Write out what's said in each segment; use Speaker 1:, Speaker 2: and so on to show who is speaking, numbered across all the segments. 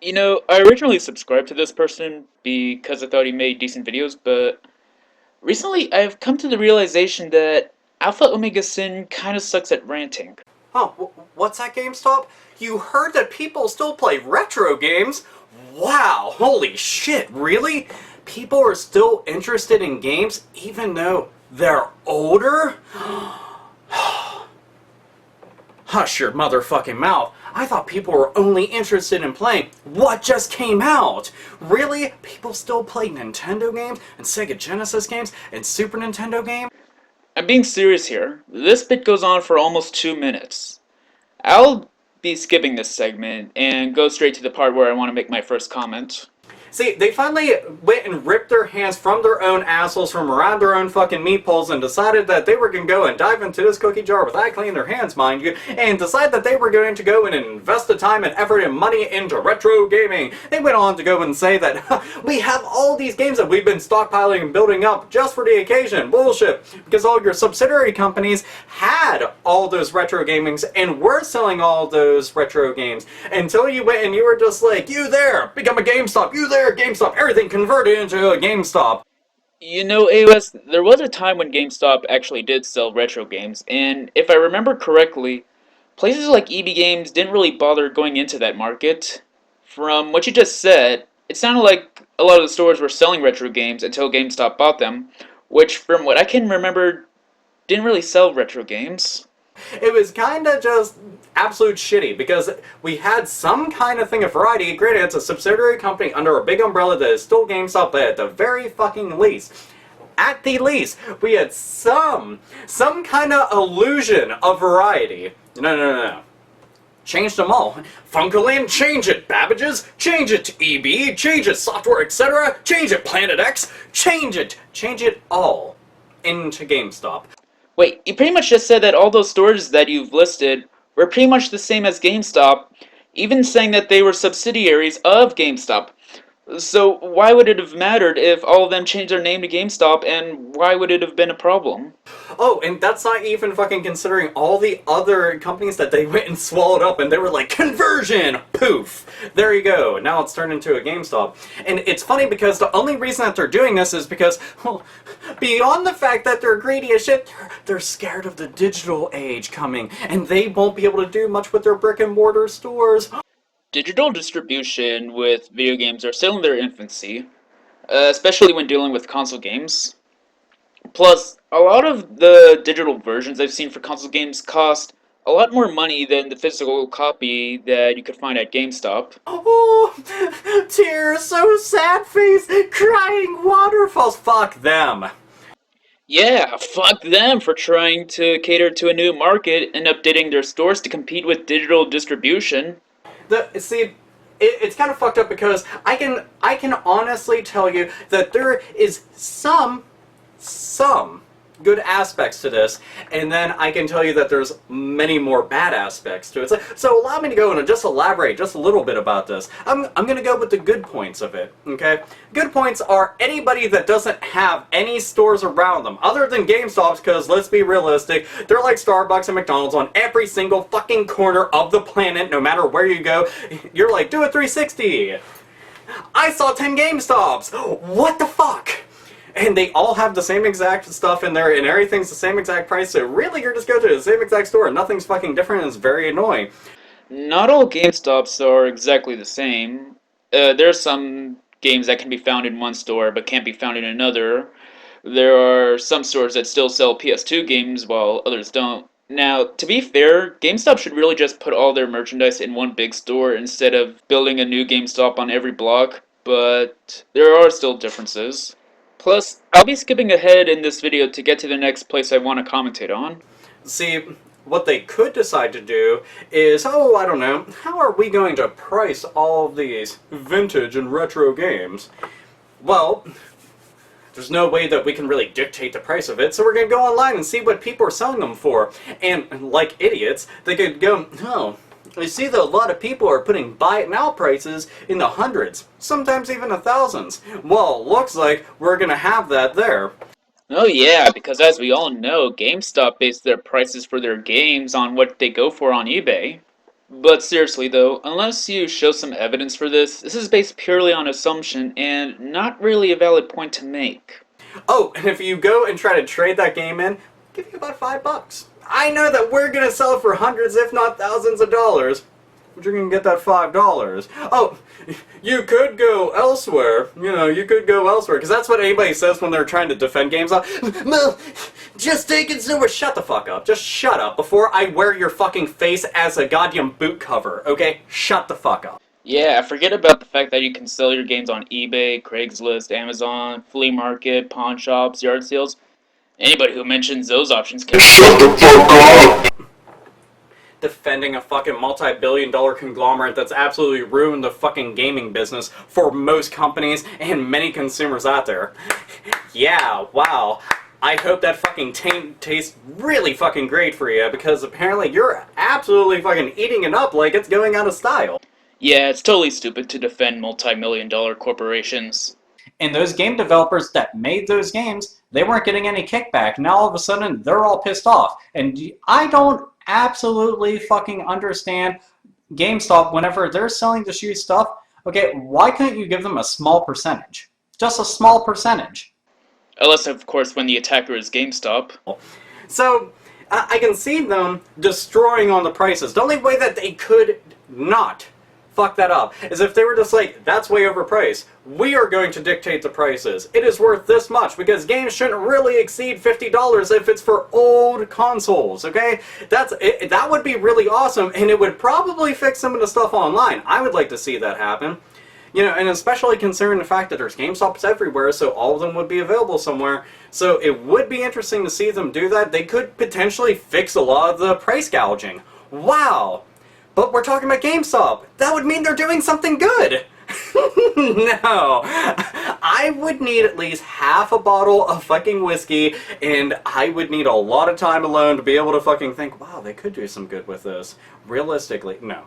Speaker 1: I originally subscribed to this person because I thought he made decent videos, but recently I've come to the realization that Alpha Omega Sin kind of sucks at ranting.
Speaker 2: Huh, what's that, GameStop? You heard that people still play retro games? Wow, holy shit, really? People are still interested in games even though they're older? Hush your motherfucking mouth. I thought people were only interested in playing what just came out. Really? People still play Nintendo games and Sega Genesis games and Super Nintendo games?
Speaker 1: I'm being serious here. This bit goes on for almost 2 minutes. I'll be skipping this segment and go straight to the part where I want to make my first comment.
Speaker 2: See, they finally went and ripped their hands from their own assholes, from around their own fucking meat poles, and decided that they were going to go and dive into this cookie jar without cleaning their hands, mind you, and decided that they were going to go and invest the time and effort and money into retro gaming. They went on to go and say that, we have all these games that we've been stockpiling and building up just for the occasion. Bullshit. Because all your subsidiary companies had all those retro gamings and were selling all those retro games. Until you went and you were just like, you there, become a GameStop, you there, GameStop, everything converted into a GameStop.
Speaker 1: AOS, there was a time when GameStop actually did sell retro games, and if I remember correctly, places like EB Games didn't really bother going into that market. From what you just said, it sounded like a lot of the stores were selling retro games until GameStop bought them, which, from what I can remember, didn't really sell retro games.
Speaker 2: It was kind of just absolute shitty because we had some kind of thing of variety. Granted, it's a subsidiary company under a big umbrella that is still GameStop, but at the very fucking least, we had some kind of illusion of variety. No. Changed them all. Funkoland, change it. Babbage's, change it. EB, change it. Software, etc. Change it. Planet X, change it. Change it all into GameStop.
Speaker 1: Wait, you pretty much just said that all those stores that you've listed were pretty much the same as GameStop, even saying that they were subsidiaries of GameStop. So why would it have mattered if all of them changed their name to GameStop, and why would it have been a problem?
Speaker 2: Oh, and that's not even fucking considering all the other companies that they went and swallowed up, and they were like, conversion! Poof! There you go. Now it's turned into a GameStop. And it's funny because the only reason that they're doing this is because, well, beyond the fact that they're greedy as shit, they're scared of the digital age coming, and they won't be able to do much with their brick and mortar stores.
Speaker 1: Digital distribution with video games are still in their infancy, especially when dealing with console games. Plus, a lot of the digital versions I've seen for console games cost a lot more money than the physical copy that you could find at GameStop.
Speaker 2: Oh, tears, so sad face, crying waterfalls. Fuck them.
Speaker 1: Yeah, fuck them for trying to cater to a new market and updating their stores to compete with digital distribution.
Speaker 2: It's kind of fucked up because I can honestly tell you that there is some good aspects to this, and then I can tell you that there's many more bad aspects to it. So allow me to go and just elaborate just a little bit about this. I'm going to go with the good points of it, okay? Good points are anybody that doesn't have any stores around them, other than GameStops, because let's be realistic, they're like Starbucks and McDonald's on every single fucking corner of the planet, no matter where you go. You're like, do a 360. I saw 10 GameStops. What the fuck? And they all have the same exact stuff in there, and everything's the same exact price, so really you're just going to the same exact store, and nothing's fucking different, and it's very annoying.
Speaker 1: Not all GameStops are exactly the same. There are some games that can be found in one store but can't be found in another. There are some stores that still sell PS2 games while others don't. Now, to be fair, GameStop should really just put all their merchandise in one big store instead of building a new GameStop on every block, but there are still differences. Plus, I'll be skipping ahead in this video to get to the next place I want to commentate on.
Speaker 2: See, what they could decide to do is, oh, I don't know, how are we going to price all of these vintage and retro games? Well, there's no way that we can really dictate the price of it, so we're going to go online and see what people are selling them for. And, like idiots, they could go, oh, I see that a lot of people are putting buy it now prices in the hundreds, sometimes even the thousands. Well, looks like we're going to have that there.
Speaker 1: Oh yeah, because as we all know, GameStop based their prices for their games on what they go for on eBay. But seriously though, unless you show some evidence for this is based purely on assumption and not really a valid point to make.
Speaker 2: Oh, and if you go and try to trade that game in, I'll give you about $5. I know that we're gonna sell for hundreds, if not thousands of dollars, but you're gonna get that $5. Oh, you could go elsewhere. You could go elsewhere, because that's what anybody says when they're trying to defend GameStop. Well, just take it somewhere. Shut the fuck up. Just shut up before I wear your fucking face as a goddamn boot cover, okay? Shut the fuck up.
Speaker 1: Yeah, forget about the fact that you can sell your games on eBay, Craigslist, Amazon, flea market, pawn shops, yard sales. Anybody who mentions those options can shut the fuck up.
Speaker 2: Defending a fucking multi-billion-dollar conglomerate that's absolutely ruined the fucking gaming business for most companies and many consumers out there. Yeah, wow. I hope that fucking tastes really fucking great for you, because apparently you're absolutely fucking eating it up like it's going out of style.
Speaker 1: Yeah, it's totally stupid to defend multi-million-dollar corporations.
Speaker 2: And those game developers that made those games, they weren't getting any kickback. Now all of a sudden, they're all pissed off. And I don't absolutely fucking understand GameStop whenever they're selling the shoe stuff. Okay, why couldn't you give them a small percentage? Just a small percentage.
Speaker 1: Unless, of course, when the attacker is GameStop.
Speaker 2: So, I can see them destroying on the prices. The only way that they could not fuck that up is if they were just like, that's way overpriced. We are going to dictate the prices. It is worth this much, because games shouldn't really exceed $50 if it's for old consoles, okay? That would be really awesome, and it would probably fix some of the stuff online. I would like to see that happen. And especially considering the fact that there's GameStops everywhere, so all of them would be available somewhere. So it would be interesting to see them do that. They could potentially fix a lot of the price gouging. Wow! But we're talking about GameStop. That would mean they're doing something good. No. I would need at least half a bottle of fucking whiskey, and I would need a lot of time alone to be able to fucking think, wow, they could do some good with this. Realistically, no.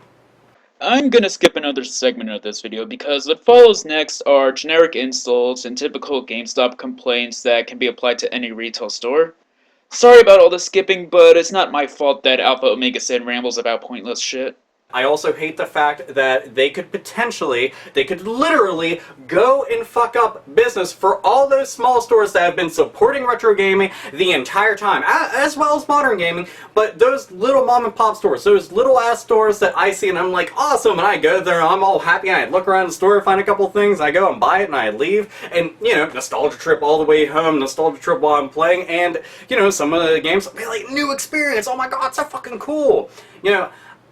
Speaker 1: I'm gonna skip another segment of this video because what follows next are generic insults and typical GameStop complaints that can be applied to any retail store. Sorry about all the skipping, but it's not my fault that Alpha Omega Sin rambles about pointless shit.
Speaker 2: I also hate the fact that they could literally go and fuck up business for all those small stores that have been supporting retro gaming the entire time, as well as modern gaming, but those little mom and pop stores, those little ass stores that I see and I'm like, awesome, and I go there and I'm all happy, and I look around the store, find a couple things, I go and buy it and I leave, and, nostalgia trip all the way home, nostalgia trip while I'm playing, and, some of the games will be like, new experience, oh my god, so fucking cool,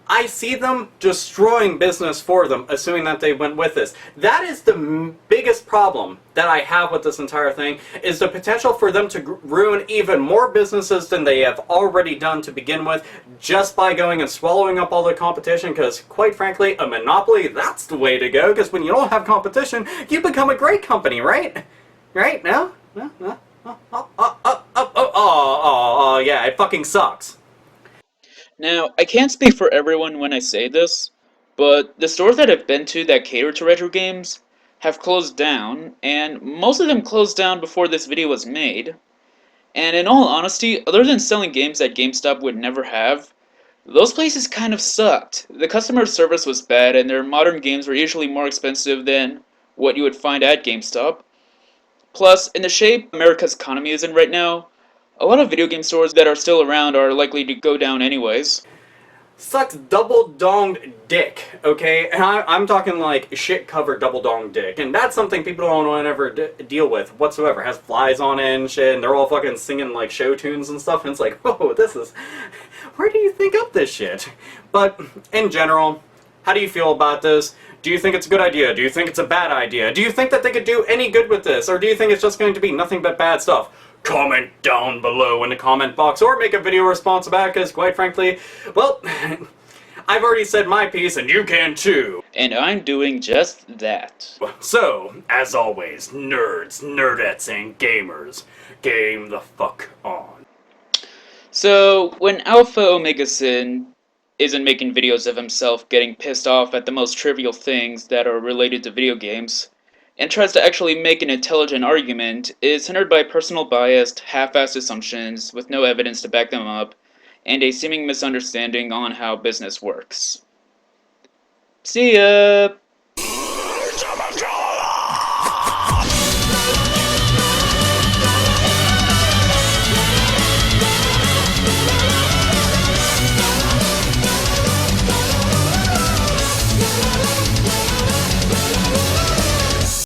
Speaker 2: I see them destroying business for them, assuming that they went with this. That is the biggest problem that I have with this entire thing, is the potential for them to ruin even more businesses than they have already done to begin with, just by going and swallowing up all the competition, because, quite frankly, a monopoly, that's the way to go, because when you don't have competition, you become a great company, right? Right? No? No? No? Oh, yeah, it fucking sucks.
Speaker 1: Now, I can't speak for everyone when I say this, but the stores that I've been to that cater to retro games have closed down, and most of them closed down before this video was made. And in all honesty, other than selling games that GameStop would never have, those places kind of sucked. The customer service was bad, and their modern games were usually more expensive than what you would find at GameStop. Plus, in the shape America's economy is in right now, a lot of video game stores that are still around are likely to go down anyways.
Speaker 2: Sucks double-donged dick, okay? And I'm talking like shit-covered double-donged dick. And that's something people don't want to ever deal with whatsoever. It has flies on it and shit, and they're all fucking singing like show tunes and stuff, and it's like, whoa, this is... Where do you think up this shit? But, in general, how do you feel about this? Do you think it's a good idea? Do you think it's a bad idea? Do you think that they could do any good with this? Or do you think it's just going to be nothing but bad stuff? Comment down below in the comment box, or make a video response about it, because quite frankly, well, I've already said my piece and you can too.
Speaker 1: And I'm doing just that.
Speaker 2: So, as always, nerds, nerdettes, and gamers, game the fuck on.
Speaker 1: So, when Alpha Omega Sin isn't making videos of himself getting pissed off at the most trivial things that are related to video games, and tries to actually make an intelligent argument, is hindered by personal biased, half-assed assumptions with no evidence to back them up, and a seeming misunderstanding on how business works. See ya!